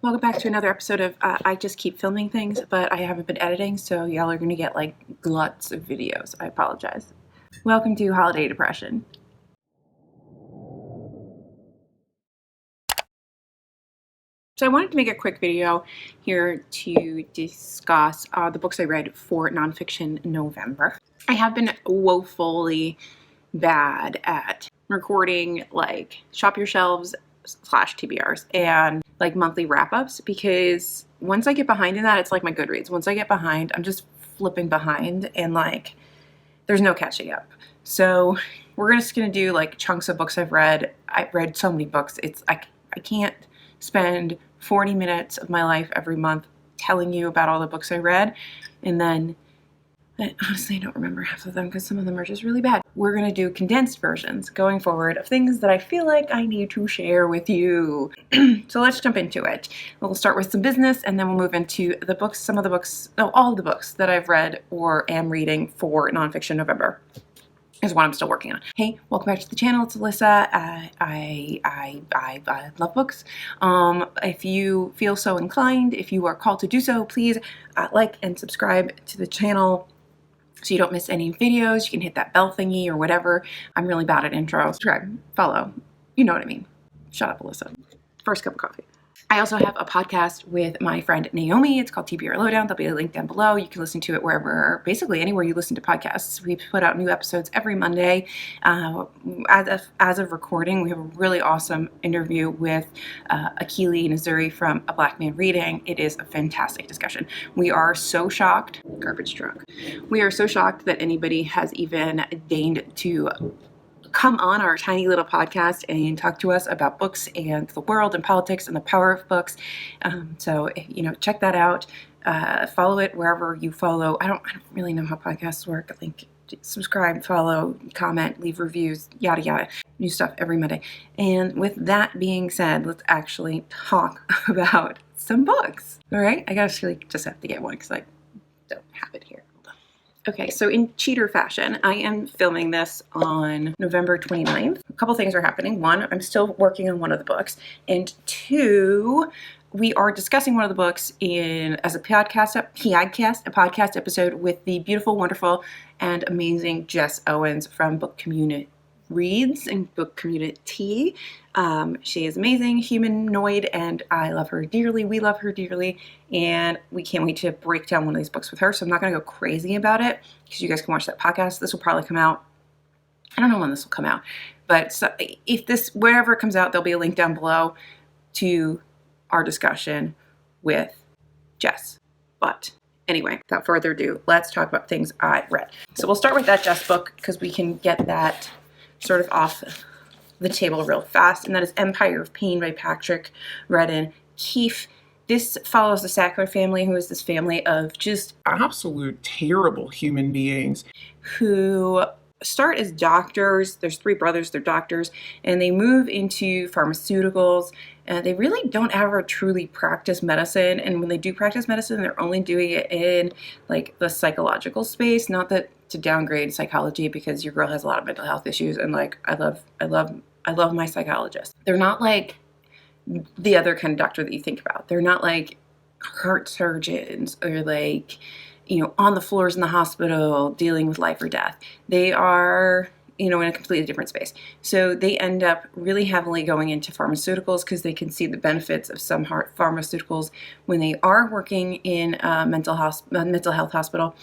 Welcome back to another episode of I just keep filming things, but I haven't been editing, so y'all are going to get like gluts of videos. I apologize. Welcome to Holiday Depression. So I wanted to make a quick video here to discuss the books I read for Nonfiction November. I have been woefully bad at recording like shop your shelves / TBRs and like monthly wrap-ups, because once I get behind in that, it's like my Goodreads. Once I get behind, I'm just flipping behind and like there's no catching up. So we're just gonna do like chunks of books I've read. I've read so many books. I can't spend 40 minutes of my life every month telling you about all the books I read, and then honestly I don't remember half of them because some of them are just really bad. We're going to do condensed versions going forward of things that I feel like I need to share with you. So let's jump into it. We'll start with some business and then we'll move into the books, all of the books that I've read or am reading for Nonfiction November. Is what I'm still working on. Hey, welcome back to the channel. It's Alyssa. I love books. If you feel so inclined, if you are called to do so, please like and subscribe to the channel so you don't miss any videos. You can hit that bell thingy or whatever. I'm really bad at intro. Subscribe, follow. You know what I mean. Shut up, Alyssa. First cup of coffee. I also have a podcast with my friend Naomi. It's called TBR Lowdown. There'll be a link down below. You can listen to it basically anywhere you listen to podcasts. We put out new episodes every Monday. As of recording, we have a really awesome interview with Akili Nazuri from A Black Man Reading. It is a fantastic discussion. We are so shocked, garbage truck. We are so shocked that anybody has even deigned to come on our tiny little podcast and talk to us about books and the world and politics and the power of books. So, check that out. Follow it wherever you follow. I don't really know how podcasts work. I think subscribe, follow, comment, leave reviews, yada, yada. New stuff every Monday. And with that being said, let's actually talk about some books. All right? I actually just have to get one because I don't have it here. Okay, so in cheater fashion, I am filming this on November 29th. A couple things are happening. One, I'm still working on one of the books. And two, we are discussing one of the books as a podcast episode with the beautiful, wonderful, and amazing Jess Owens from Book Community Reads and Book Community. She is amazing, humanoid, and I love her dearly. We love her dearly, and we can't wait to break down one of these books with her. So I'm not going to go crazy about it because you guys can watch that podcast. This will probably come out. I don't know when this will come out, but wherever it comes out, there'll be a link down below to our discussion with Jess. But anyway, without further ado, let's talk about things I read. So we'll start with that Jess book because we can get that sort of off the table real fast, and that is Empire of Pain by Patrick Redden Keefe. This follows the Sackler family, who is this family of just absolute terrible human beings who start as doctors. There's three brothers, they're doctors, and they move into pharmaceuticals. They really don't ever truly practice medicine, and when they do practice medicine, they're only doing it in like the psychological space. Not that to downgrade psychology, because your girl has a lot of mental health issues, and like I love my psychologist. They're not like the other kind of doctor that you think about. They're not like heart surgeons or like, on the floors in the hospital dealing with life or death. They are, in a completely different space. So they end up really heavily going into pharmaceuticals because they can see the benefits of some pharmaceuticals when they are working in a mental health hospital.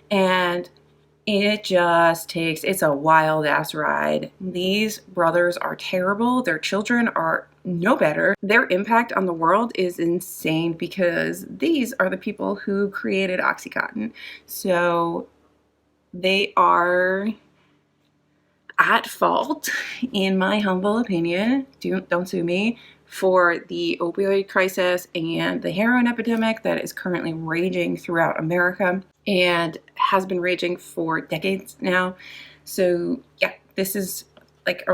And it's a wild ass ride. These brothers are terrible. Their children are no better. Their impact on the world is insane because these are the people who created OxyContin. So they are at fault, in my humble opinion, don't sue me, for the opioid crisis and the heroin epidemic that is currently raging throughout America and has been raging for decades now. So yeah, this is like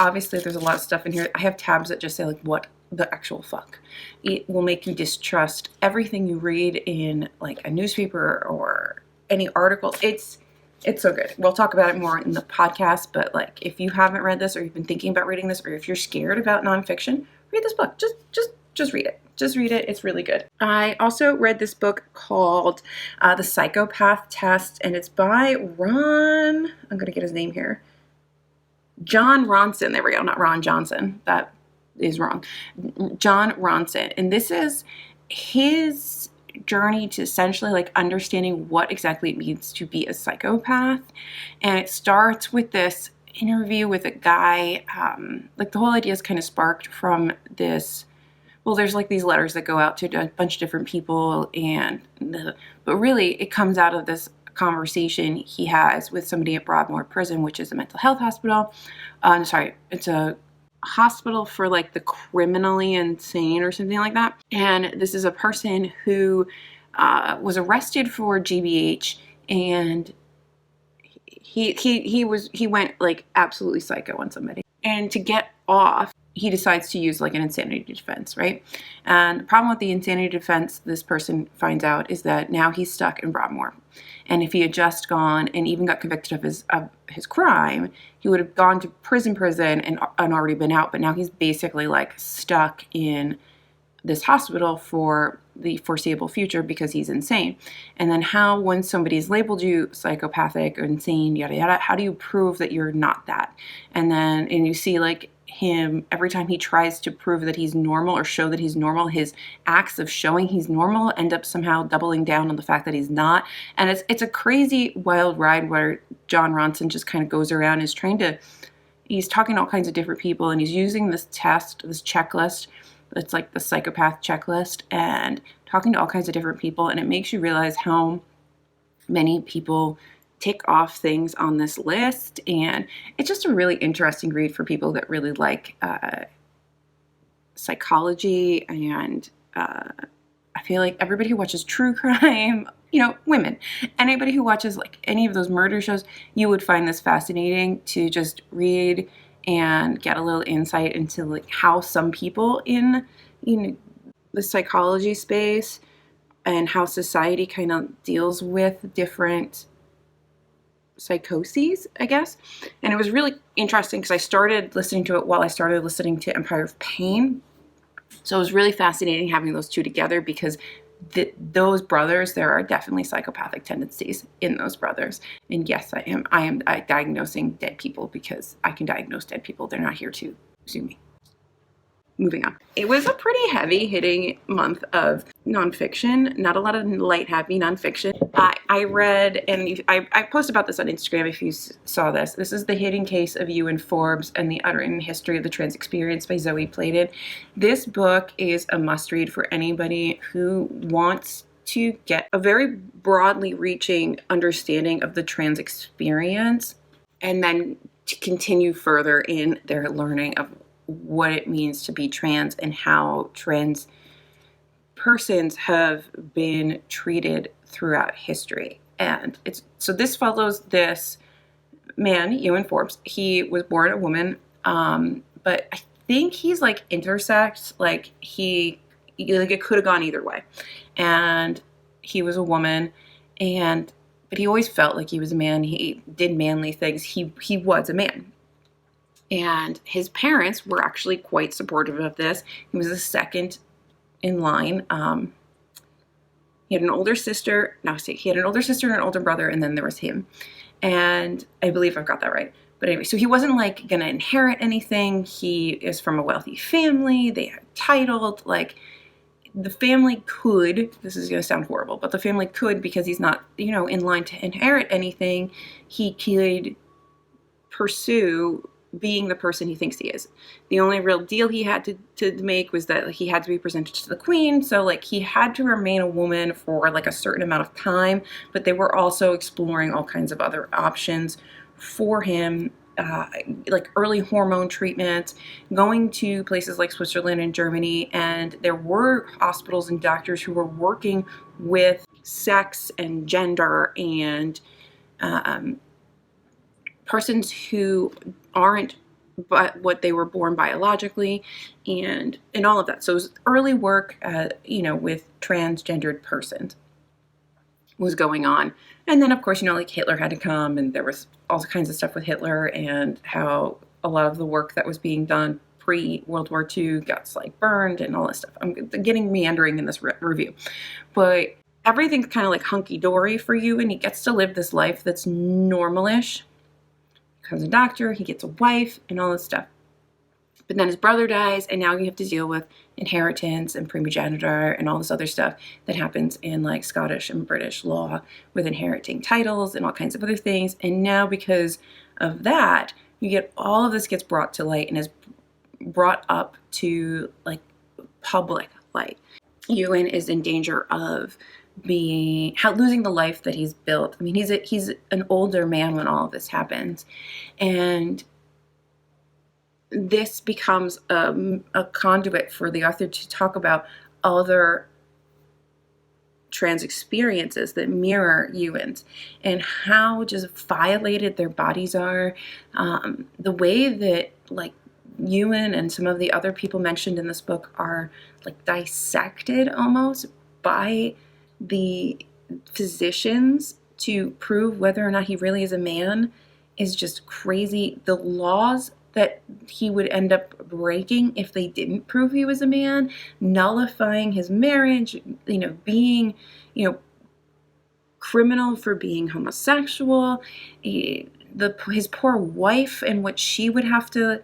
obviously there's a lot of stuff in here. I have tabs that just say like, what the actual fuck. It will make you distrust everything you read in like a newspaper or any article. It's so good. We'll talk about it more in the podcast, but like if you haven't read this or you've been thinking about reading this, or if you're scared about nonfiction, read this book. Just read it. just read it. It's really good. I also read this book called The Psychopath Test, and it's by Ron, I'm going to get his name here, John Ronson. There we go, not Ron Johnson. That is wrong. John Ronson. And this is his journey to essentially like understanding what exactly it means to be a psychopath. And it starts with this interview with a guy. Like the whole idea is kind of sparked from this. Well, there's like these letters that go out to a bunch of different people, but really it comes out of this conversation he has with somebody at Broadmoor Prison, which is a mental health hospital. It's a hospital for like the criminally insane or something like that. And this is a person who was arrested for GBH, and he went like absolutely psycho on somebody. And to get off, he decides to use like an insanity defense, right? And the problem with the insanity defense, this person finds out, is that now he's stuck in Broadmoor. And if he had just gone and even got convicted of his crime, he would have gone to prison and already been out. But now he's basically like stuck in this hospital for the foreseeable future because he's insane. And then how, when somebody's labeled you psychopathic or insane, yada yada, how do you prove that you're not that? And you see like him, every time he tries to prove that he's normal or show that he's normal, his acts of showing he's normal end up somehow doubling down on the fact that he's not. And it's a crazy wild ride where John Ronson just kind of goes around, he's talking to all kinds of different people, and he's using this test, this checklist. It's like the psychopath checklist, and talking to all kinds of different people. And it makes you realize how many people tick off things on this list. And it's just a really interesting read for people that really like psychology. And I feel like everybody who watches true crime, women, anybody who watches like any of those murder shows, you would find this fascinating to just read and get a little insight into like how some people in the psychology space and how society kind of deals with different psychoses, I guess. And it was really interesting because I started listening to it while I started listening to Empire of Pain. So it was really fascinating having those two together, because those brothers, there are definitely psychopathic tendencies in those brothers. And yes, I am diagnosing dead people because I can diagnose dead people. They're not here to sue me. Moving on. It was a pretty heavy-hitting month of nonfiction. Not a lot of light, happy nonfiction. I read, and I posted about this on Instagram if you saw this. This is The Hidden Case of You in Forbes and the Unwritten History of the Trans Experience by Zoe Plated. This book is a must-read for anybody who wants to get a very broadly reaching understanding of the trans experience, and then to continue further in their learning of what it means to be trans and how trans persons have been treated throughout history. And so this follows this man, Ewan Forbes. He was born a woman, but I think he's like intersex, like it could have gone either way. And he was a woman, but he always felt like he was a man. He did manly things. He was a man. And his parents were actually quite supportive of this. He was the second in line. He had an older sister. He had an older sister and an older brother, and then there was him. And I believe I've got that right. But anyway, so he wasn't like going to inherit anything. He is from a wealthy family. They are titled. Like, the family could, this is going to sound horrible, but the family could, because he's not, in line to inherit anything, he could pursue being the person he thinks he is. The only real deal he had to make was that he had to be presented to the queen. So like he had to remain a woman for like a certain amount of time, but they were also exploring all kinds of other options for him, like early hormone treatments, going to places like Switzerland and Germany. And there were hospitals and doctors who were working with sex and gender and persons who aren't but what they were born biologically, and all of that. So it was early work, with transgendered persons was going on. And then of course, like Hitler had to come, and there was all kinds of stuff with Hitler and how a lot of the work that was being done pre-World War II, gets like burned and all this stuff. I'm getting meandering in this review, but everything's kind of like hunky-dory for you, and he gets to live this life that's normalish. He becomes a doctor, he gets a wife and all this stuff. But then his brother dies, and now you have to deal with inheritance and primogeniture and all this other stuff that happens in like Scottish and British law with inheriting titles and all kinds of other things. And now because of that, you get all of this gets brought to light and is brought up to like public light. Ewan is in danger of losing the life that he's built. I mean, he's an older man when all of this happens, and this becomes a conduit for the author to talk about other trans experiences that mirror Ewan's and how just violated their bodies are. The way that like Ewan and some of the other people mentioned in this book are like dissected almost by the physicians to prove whether or not he really is a man is just crazy. The laws that he would end up breaking if they didn't prove he was a man, nullifying his marriage, being, criminal for being homosexual, his poor wife and what she would have to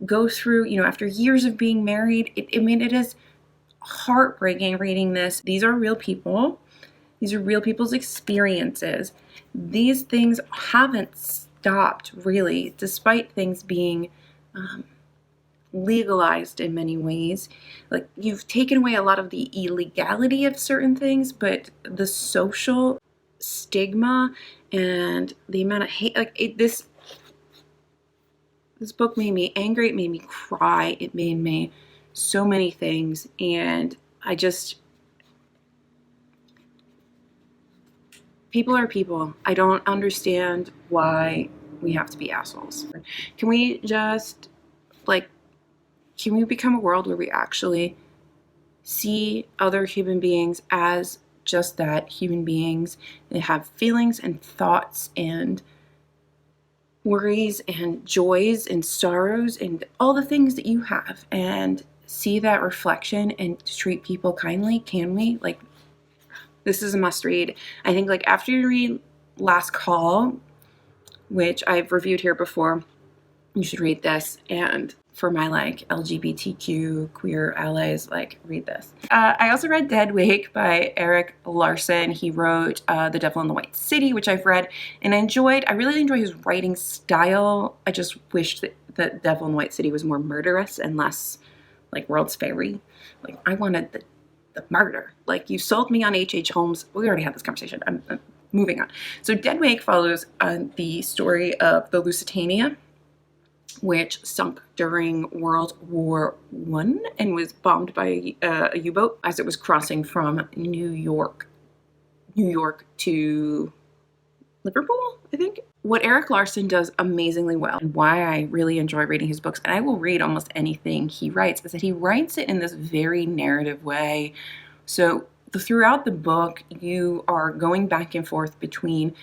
go through, after years of being married. It is heartbreaking reading this. These are real people. These are real people's experiences. These things haven't stopped really, despite things being legalized in many ways. Like, you've taken away a lot of the illegality of certain things, but the social stigma and the amount of hate, this book made me angry, it made me cry, it made me so many things, and people are people. I don't understand why we have to be assholes. Can we just, can we become a world where we actually see other human beings as just that, human beings? They have feelings and thoughts and worries and joys and sorrows and all the things that you have, and see that reflection and treat people kindly. Can we? This is a must read. I think after you read Last Call, which I've reviewed here before, you should read this. And for my LGBTQ queer allies, read this. I also read Deadweight by Erik Larson. He wrote The Devil in the White City, which I've read and enjoyed. I really enjoy his writing style. I just wished that The Devil in the White City was more murderous and less World's Fairy. I wanted the murder. You sold me on H.H. Holmes. We already had this conversation. I'm moving on. So Deadweight follows the story of the Lusitania, which sunk during World War I and was bombed by a U-boat as it was crossing from New York to Liverpool, I think. What Erik Larson does amazingly well, and why I really enjoy reading his books, and I will read almost anything he writes, is that he writes it in this very narrative way. So throughout the book, you are going back and forth between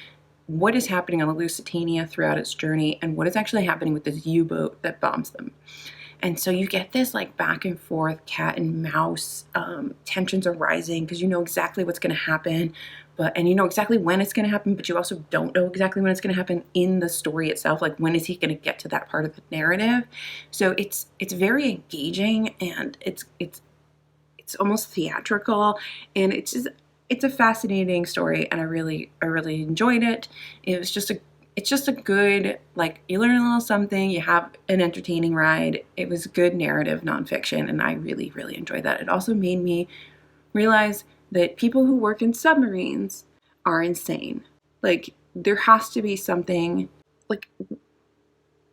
what is happening on the Lusitania throughout its journey and what is actually happening with this U-boat that bombs them. And so you get this back and forth cat and mouse, tensions are rising because you know exactly what's going to happen, and you know exactly when it's going to happen, but you also don't know exactly when it's going to happen in the story itself. When is he going to get to that part of the narrative? So it's very engaging, and it's almost theatrical, and it's a fascinating story, and I really enjoyed it. It's just a good, you learn a little something, you have an entertaining ride. It was good narrative nonfiction, and I really enjoyed that. It also made me realize that people who work in submarines are insane. There has to be something,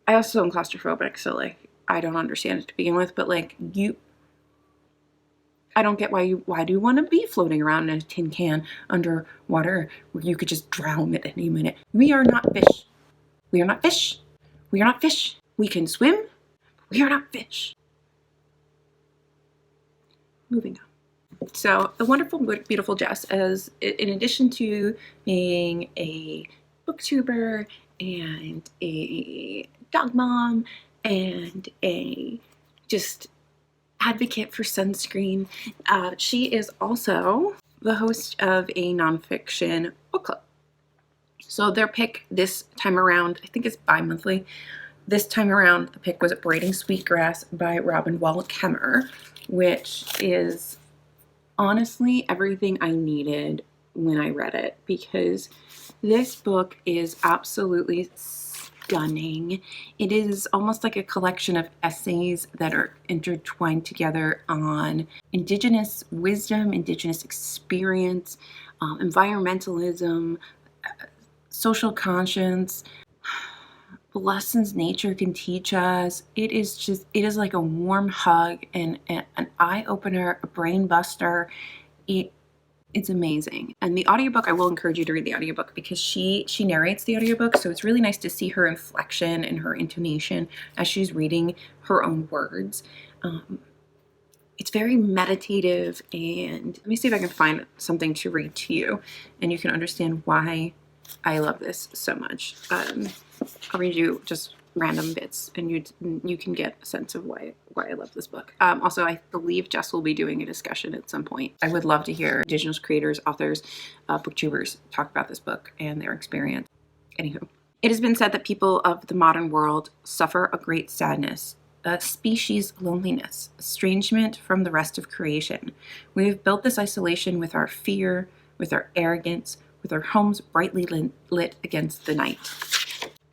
I also am claustrophobic, so I don't understand it to begin with, but I don't get why do you want to be floating around in a tin can underwater where you could just drown at any minute? We are not fish. We are not fish. We are not fish. We can swim. We are not fish. Moving on. So the wonderful, beautiful Jess, in addition to being a booktuber and a dog mom and a just advocate for sunscreen. She is also the host of a nonfiction book club. So their pick this time around, I think it's bi-monthly. This time around, the pick was Braiding Sweetgrass by Robin Wall Kemmer, which is honestly everything I needed when I read it, because this book is absolutely stunning. It is almost like a collection of essays that are intertwined together on Indigenous wisdom, Indigenous experience, environmentalism, social conscience, lessons nature can teach us. It is like a warm hug and an eye-opener, a brain buster. It's amazing. And the audiobook, I will encourage you to read the audiobook, because she narrates the audiobook, so it's really nice to see her inflection and her intonation as she's reading her own words. It's very meditative, and let me see if I can find something to read to you and you can understand why I love this so much. I'll read you just random bits, and you can get a sense of why I love this book. Also, I believe Jess will be doing a discussion at some point. I would love to hear Indigenous creators, authors, booktubers talk about this book and their experience. Anywho, it has been said that people of the modern world suffer a great sadness, a species loneliness, estrangement from the rest of creation. We have built this isolation with our fear, with our arrogance, with our homes brightly lit against the night.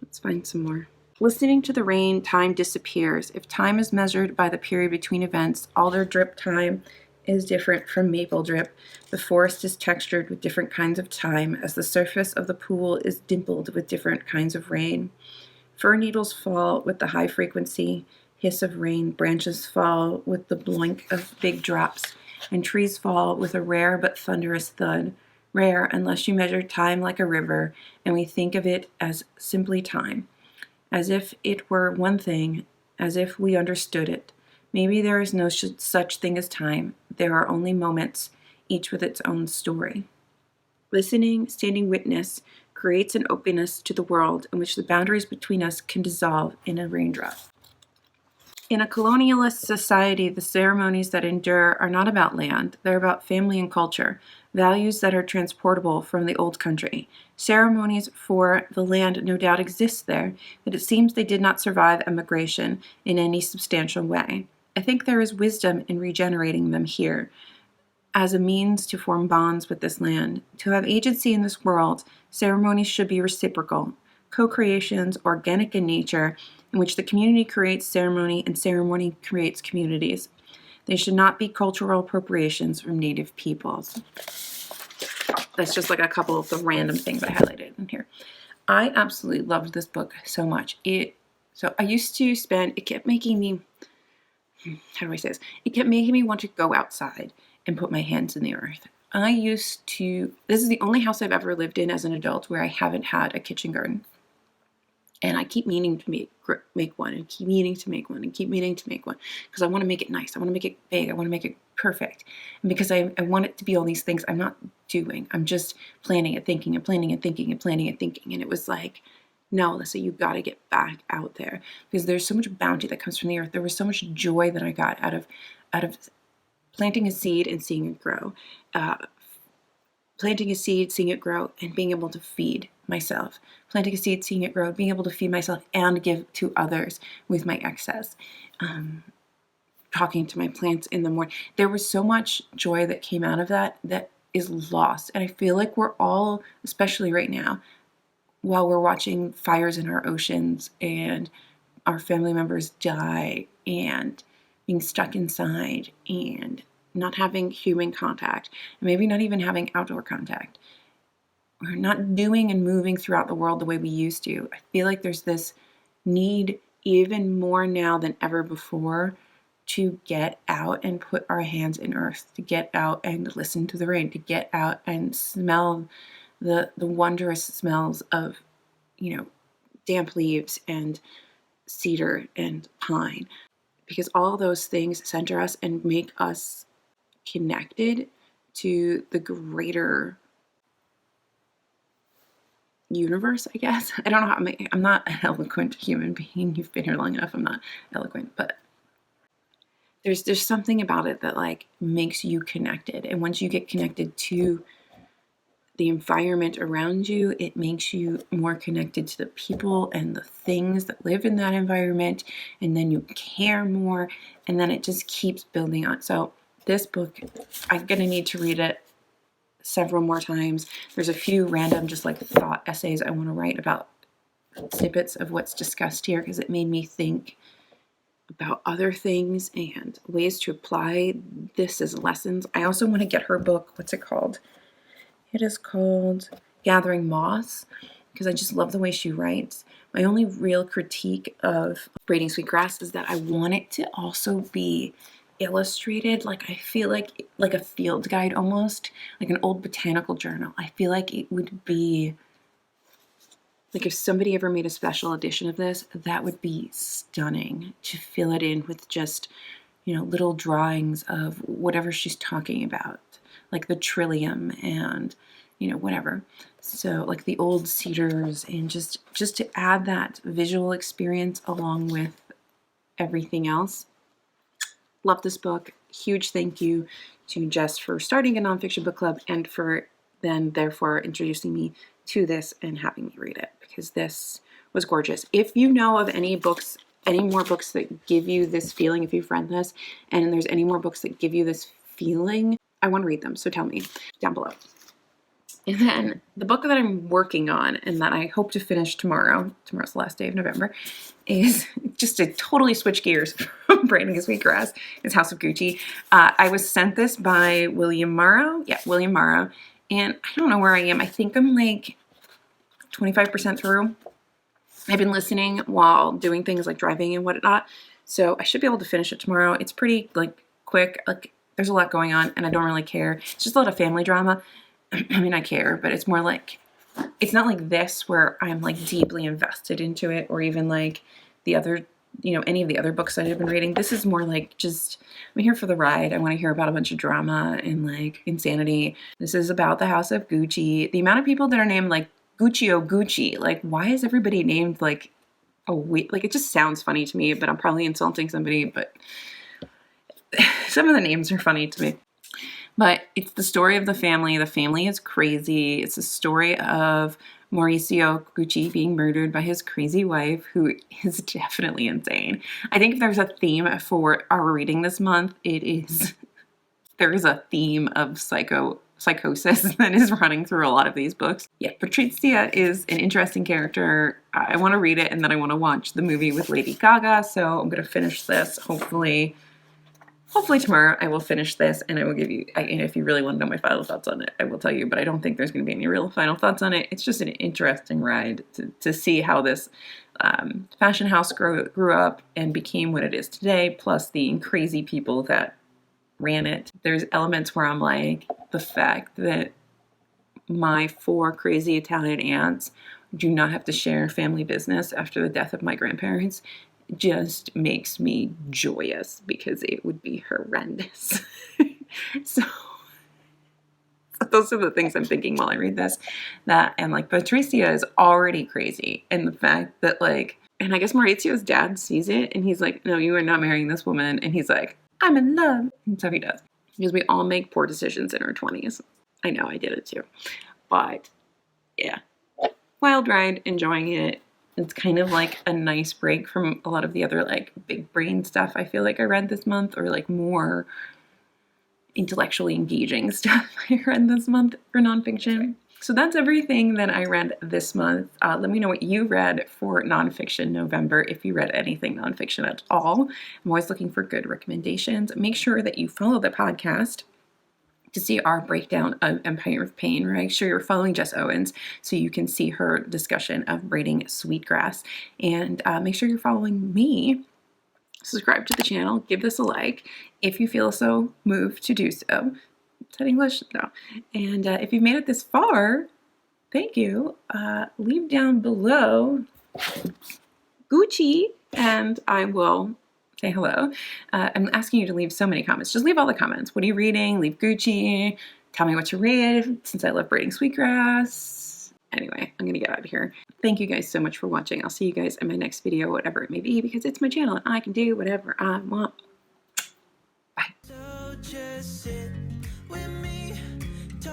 Let's find some more. Listening to the rain, time disappears. If time is measured by the period between events, alder drip time is different from maple drip. The forest is textured with different kinds of time, as the surface of the pool is dimpled with different kinds of rain. Fir needles fall with the high frequency hiss of rain. Branches fall with the blink of big drops, and trees fall with a rare but thunderous thud. Rare unless you measure time like a river, and we think of it as simply time, as if it were one thing, as if we understood it. Maybe there is no such thing as time. There are only moments, each with its own story. Listening, standing witness, creates an openness to the world in which the boundaries between us can dissolve in a raindrop. In a colonialist society, the ceremonies that endure are not about land. They're about family and culture, values that are transportable from the old country. Ceremonies for the land no doubt exist there, but it seems they did not survive emigration in any substantial way. I think there is wisdom in regenerating them here, as a means to form bonds with this land. To have agency in this world, ceremonies should be reciprocal, co-creations, organic in nature, in which the community creates ceremony and ceremony creates communities. They should not be cultural appropriations from native peoples. That's just like a couple of the random things I highlighted in here. I absolutely loved this book so much. So I used to spend, it kept making me, how do I say this? It kept making me want to go outside and put my hands in the earth. This is the only house I've ever lived in as an adult where I haven't had a kitchen garden. And I keep meaning to make one, and keep meaning to make one, and keep meaning to make one, because I want to make it nice. I want to make it big. I want to make it perfect. And because I want it to be all these things I'm not doing. I'm just planning and thinking and planning and thinking and planning and thinking. And it was like, no, Alyssa, you got to get back out there, because there's so much bounty that comes from the earth. There was so much joy that I got out of planting a seed and seeing it grow. Planting a seed, seeing it grow, and being able to feed myself. Planting a seed, seeing it grow, being able to feed myself and give to others with my excess. Talking to my plants in the morning. There was so much joy that came out of that is lost. And I feel like we're all, especially right now, while we're watching fires in our oceans and our family members die and being stuck inside and not having human contact, and maybe not even having outdoor contact. We're not doing and moving throughout the world the way we used to. I feel like there's this need, even more now than ever before, to get out and put our hands in earth, to get out and listen to the rain, to get out and smell the wondrous smells of, damp leaves and cedar and pine, because all those things center us and make us connected to the greater universe, I guess. I don't know how I'm not an eloquent human being. You've been here long enough. I'm not eloquent, but there's something about it that like makes you connected. And once you get connected to the environment around you, it makes you more connected to the people and the things that live in that environment, and then you care more, and then it just keeps building on. So this book, I'm gonna need to read it several more times. There's a few random just like thought essays I want to write about snippets of what's discussed here, because it made me think about other things and ways to apply this as lessons. I also want to get her book. What's it called? It is called Gathering Moss, because I just love the way she writes. My only real critique of Braiding Sweetgrass is that I want it to also be illustrated. Like I feel like a field guide, almost like an old botanical journal. I feel like it would be like if somebody ever made a special edition of this, that would be stunning to fill it in with just, you know, little drawings of whatever she's talking about, like the trillium and, you know, whatever. So like the old cedars, and just to add that visual experience along with everything else. Love this book. Huge thank you to Jess for starting a nonfiction book club, and for then therefore introducing me to this and having me read it, because this was gorgeous. If you know of any books, any more books that give you this feeling, if you've read this and there's any more books that give you this feeling, I want to read them. So tell me down below. And then the book that I'm working on and that I hope to finish tomorrow, tomorrow's the last day of November, is just to totally switch gears from Braiding Sweetgrass, is House of Gucci. I was sent this by William Morrow. Yeah, William Morrow. And I don't know where I am. I think I'm like 25% through. I've been listening while doing things like driving and whatnot, so I should be able to finish it tomorrow. It's pretty like quick. Like there's a lot going on, and I don't really care. It's just a lot of family drama. I mean, I care, but it's more like, it's not like this where I'm like deeply invested into it, or even like the other, you know, any of the other books that I've been reading. This is more like just, I'm here for the ride. I want to hear about a bunch of drama and like insanity. This is about the House of Gucci. The amount of people that are named like Gucci-o Gucci, like why is everybody named like a week? Like it just sounds funny to me, but I'm probably insulting somebody, but some of the names are funny to me. But it's the story of the family. The family is crazy. It's a story of Mauricio Gucci being murdered by his crazy wife, who is definitely insane. I think if there's a theme for our reading this month, it is there is a theme of psychosis that is running through a lot of these books. Yeah, Patrizia is an interesting character. I want to read it, and then I want to watch the movie with Lady Gaga, so I'm going to finish this hopefully tomorrow. I will finish this, and I will give you, and if you really want to know my final thoughts on it, I will tell you, but I don't think there's going to be any real final thoughts on it. It's just an interesting ride to see how this fashion house grew up and became what it is today, plus the crazy people that ran it. There's elements where I'm like, the fact that my 4 crazy Italian aunts do not have to share family business after the death of my grandparents just makes me joyous, because it would be horrendous. So those are the things I'm thinking while I read this. That, and like Patricia is already crazy, and the fact that like, and I guess Maurizio's dad sees it and he's like, no, you are not marrying this woman, and he's like, I'm in love, and so he does, because we all make poor decisions in our 20s. I know I did it too, but yeah, wild ride, enjoying it. It's kind of like a nice break from a lot of the other like big brain stuff I feel like I read this month, or like more intellectually engaging stuff I read this month for nonfiction. So that's everything that I read this month. Let me know what you read for Nonfiction November, if you read anything nonfiction at all. I'm always looking for good recommendations. Make sure that you follow the podcast to see our breakdown of Empire of Pain. Make sure you're following Jess Owens so you can see her discussion of Braiding Sweetgrass. And make sure you're following me. Subscribe to the channel. Give this a like if you feel so moved to do so. Is that English? No. And if you've made it this far, thank you. Leave down below Gucci, and I will say hello. I'm asking you to leave so many comments. Just leave all the comments. What are you reading? Leave Gucci. Tell me what to read, since I love Braiding Sweetgrass. Anyway, I'm going to get out of here. Thank you guys so much for watching. I'll see you guys in my next video, whatever it may be, because it's my channel and I can do whatever I want.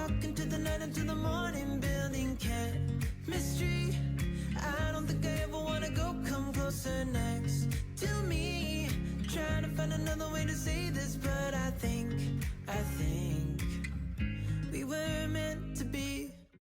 walk into the night until the morning, building chemistry. I don't think I ever wanna go come closer next to me. Trying to find another way to say this, but I think